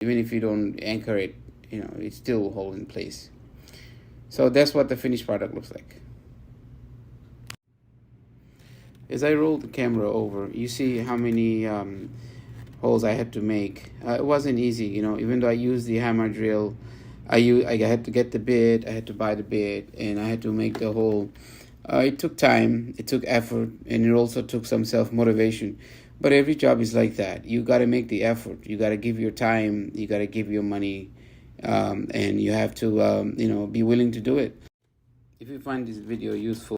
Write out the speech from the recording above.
Even if you don't anchor it, it still will hold in place. So that's what the finished product looks like. As I roll the camera over, you see how many holes I had to make. It wasn't easy, even though I used the hammer drill. I had to get the bit, I had to buy the bit, and I had to make the hole. It took time, it took effort, and it also took some self-motivation. But every job is like that. You got to make the effort. You got to give your time. You got to give your money, and you have to, be willing to do it. If you find this video useful,